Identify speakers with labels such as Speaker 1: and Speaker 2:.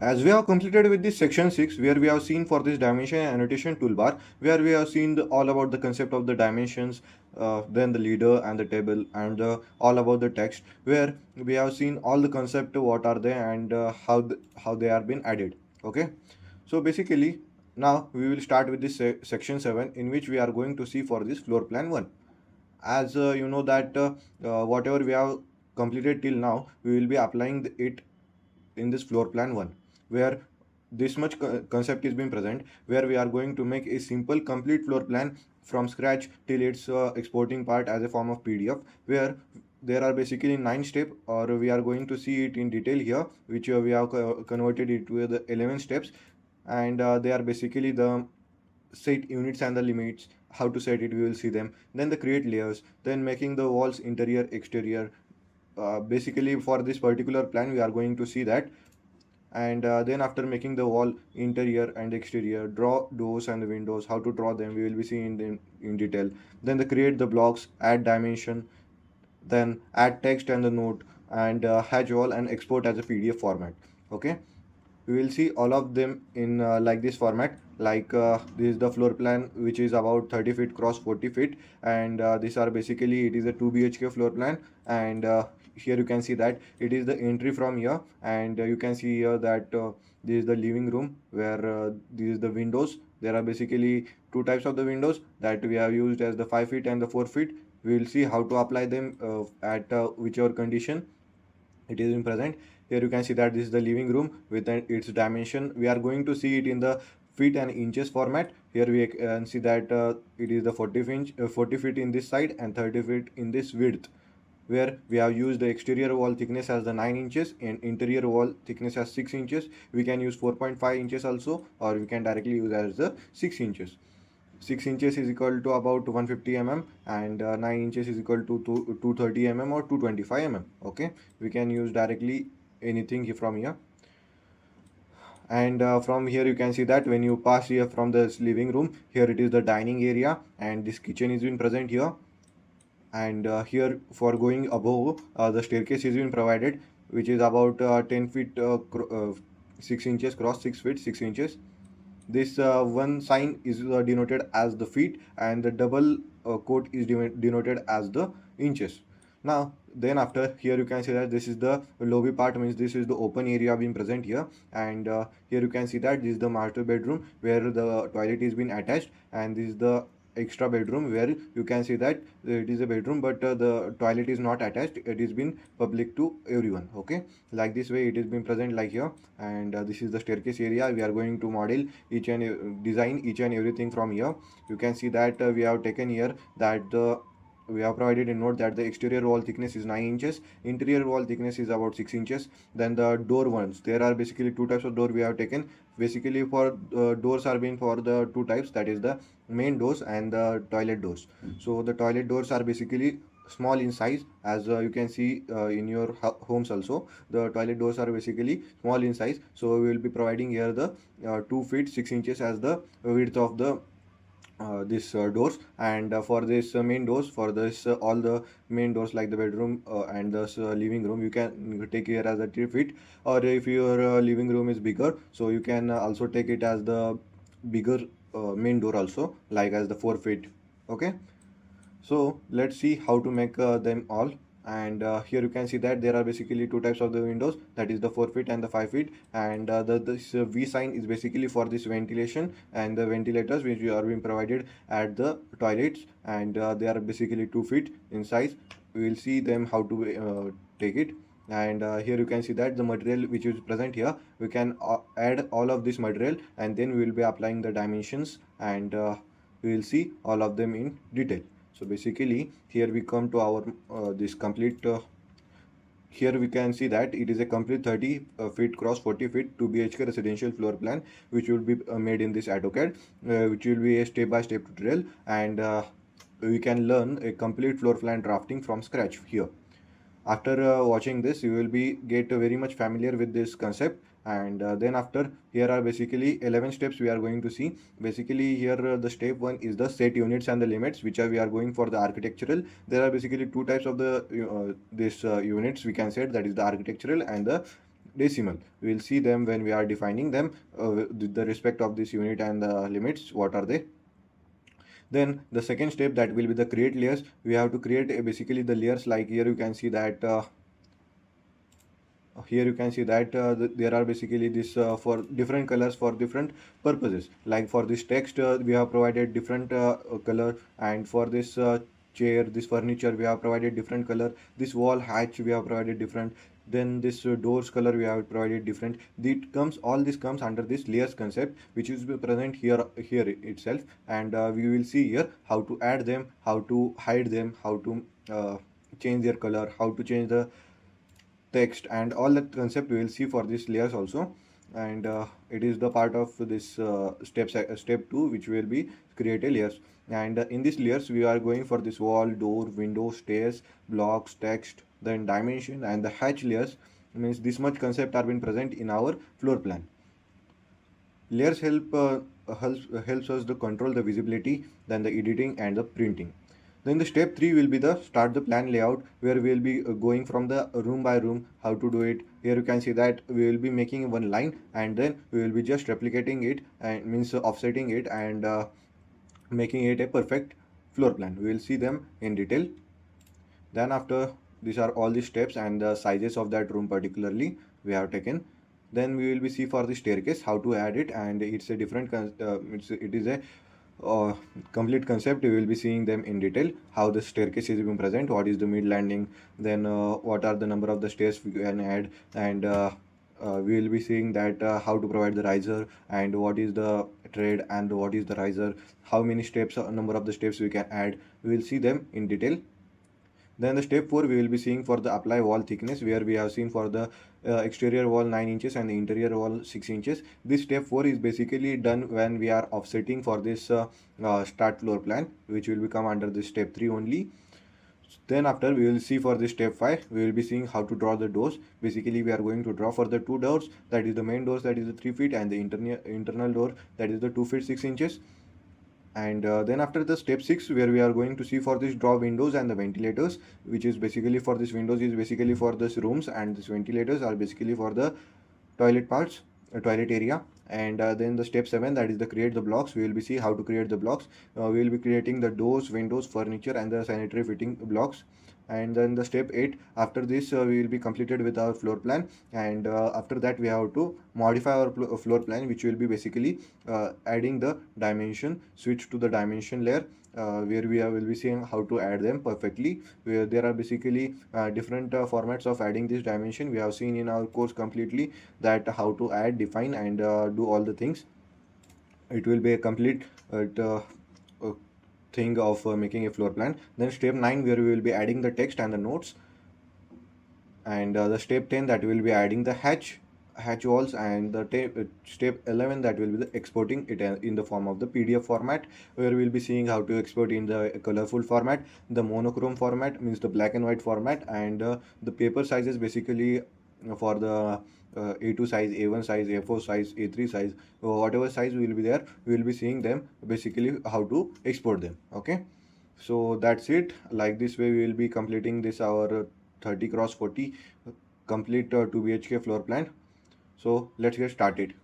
Speaker 1: As we have completed with this section 6, where we have seen for this dimension annotation toolbar, where we have seen all about the concept of the dimensions, then the leader and the table, and all about the text, where we have seen all the concept, what are they, and how they are been added. Okay, so basically now we will start with this section 7, in which we are going to see for this floor plan 1. As you know that whatever we have completed till now, we will be applying it in this floor plan 1, where this much concept is being present, where we are going to make a simple complete floor plan from scratch till its exporting part as a form of PDF, where there are basically 9 steps, or we are going to see it in detail here, which we have converted it to the 11 steps. And they are basically the set units and the limits, how to set it, we will see them, then the create layers, then making the walls interior exterior. Basically for this particular plan we are going to see that. And then after making the wall interior and exterior, draw doors and the windows, how to draw them, we will be seeing in detail. Then the create the blocks, add dimension, then add text and the note, and hatch wall and export as a PDF format. Okay, we will see all of them in like this format. Like this is the floor plan, which is about 30 feet cross 40 feet, and these are basically, it is a 2 BHK floor plan. And here you can see that it is the entry from here, and you can see here that this is the living room, where this is the windows. There are basically two types of the windows that we have used, as the 5 feet and the 4 feet. We will see how to apply them at whichever condition it is in present. Here you can see that this is the living room with its dimension. We are going to see it in the feet and inches format. Here we can see that it is the 40 feet in this side and 30 feet in this width, where we have used the exterior wall thickness as the 9 inches and interior wall thickness as 6 inches. We can use 4.5 inches also, or we can directly use as the 6 inches. 6 inches is equal to about 150 mm, and 9 inches is equal to 230 mm or 225 mm. Okay, we can use directly anything from here. And from here you can see that when you pass here from this living room, here it is the dining area, and this kitchen is been present here. And here for going above, the staircase is been provided, which is about 10 feet 6 inches cross 6 feet 6 inches. This one sign is denoted as the feet, and the double quote is denoted as the inches. Now then after, here you can see that this is the lobby part, means this is the open area being present here. And here you can see that this is the master bedroom, where the toilet is been attached, and this is the extra bedroom, where you can see that it is a bedroom, but the toilet is not attached, it is been public to everyone. Okay, like this way it is been present like here. And this is the staircase area. We are going to model each and design each and everything from here. You can see that we have taken here that we have provided a note that the exterior wall thickness is 9 inches, interior wall thickness is about 6 inches. Then the door ones, there are basically two types of door we have taken. Basically for doors are being for the two types, that is the main doors and the toilet doors. So the toilet doors are basically small in size, as you can see in your homes also. The toilet doors are basically small in size, so we will be providing here the 2 feet 6 inches as the width of the this doors. And for this main doors, for this all the main doors like the bedroom and this living room, you can take here as a 3 feet. Or if your living room is bigger, so you can also take it as the bigger main door also, like as the 4 feet. Okay, so let's see how to make them all. And here you can see that there are basically two types of the windows, that is the 4 feet and the 5 feet. And this V sign is basically for this ventilation and the ventilators, which are being provided at the toilets. And they are basically 2 feet in size. We will see them how to take it. And here you can see that the material which is present here, we can add all of this material, and then we will be applying the dimensions. And we will see all of them in detail. So basically here we come to our this complete here we can see that it is a complete 30 feet cross 40 feet 2 BHK residential floor plan, which will be made in this AutoCAD, which will be a step-by-step tutorial. And we can learn a complete floor plan drafting from scratch here. After watching this, you will be get very much familiar with this concept. And then after, here are basically 11 steps we are going to see. Basically here the step 1 is the set units and the limits, which are we are going for the architectural. There are basically two types of the this units we can set, that is the architectural and the decimal. We will see them when we are defining them with the respect of this unit and the limits, what are they. Then the second step, that will be the create layers. We have to create basically the layers. Like here you can see that there are basically this for different colors for different purposes. Like for this text, we have provided different color, and for this chair, this furniture, we have provided different color. This wall hatch, we have provided different. Then this doors color, we have provided different. All this comes under this layers concept, which is present here itself. And we will see here how to add them, how to hide them, how to change their color, how to change the text, and all that concept we will see for these layers also. And it is the part of this step 2, which will be create a layers. And in these layers we are going for this wall, door, window, stairs, blocks, text, then dimension, and the hatch layers. Means this much concept are been present in our floor plan. Layers helps us to control the visibility, then the editing and the printing. Then the step 3 will be the start the plan layout, where we will be going from the room by room, how to do it. Here you can see that we will be making one line, and then we will be just replicating it, and means offsetting it, and making it a perfect floor plan. We will see them in detail. Then after, these are all the steps and the sizes of that room particularly we have taken. Then we will be see for the staircase how to add it, and it's a different it is a complete concept. We will be seeing them in detail, how the staircase is being present, what is the mid landing, then what are the number of the stairs we can add, and we will be seeing that how to provide the riser, and what is the tread, and what is the riser, how many steps, number of the steps we can add. We will see them in detail. Then the step 4 we will be seeing for the apply wall thickness, where we have seen for the exterior wall 9 inches and the interior wall 6 inches. This step 4 is basically done when we are offsetting for this start floor plan, which will become under this step 3 only. Then after, we will see for this step 5, we will be seeing how to draw the doors. Basically we are going to draw for the two doors, that is the main doors, that is the 3 feet, and the internal door, that is the 2 feet 6 inches. And then after the step 6, where we are going to see for this draw windows and the ventilators, which is basically for this windows is basically for this rooms, and this ventilators are basically for the toilet parts, toilet area. And then the step 7, that is the create the blocks. We will be see how to create the blocks. We will be creating the doors, windows, furniture, and the sanitary fitting blocks. And then the step 8, after this we will be completed with our floor plan. And after that we have to modify our floor plan, which will be basically adding the dimension, switch to the dimension layer, where will be seeing how to add them perfectly. Where there are basically different formats of adding this dimension. We have seen in our course completely that how to add, define, and do all the things. It will be a complete thing of making a floor plan. Then step 9, where we will be adding the text and the notes. And the step 10, that will be adding the hatch walls. And the step 11, that will be the exporting it in the form of the PDF format, where we'll be seeing how to export in the colorful format, the monochrome format, means the black and white format, and the paper sizes basically for the A2 size, A1 size, A4 size, A3 size, whatever size will be there, we will be seeing them basically how to export them. Okay, so that's it. Like this way we will be completing this our 30 cross 40 complete 2 BHK floor plan. So let's get started.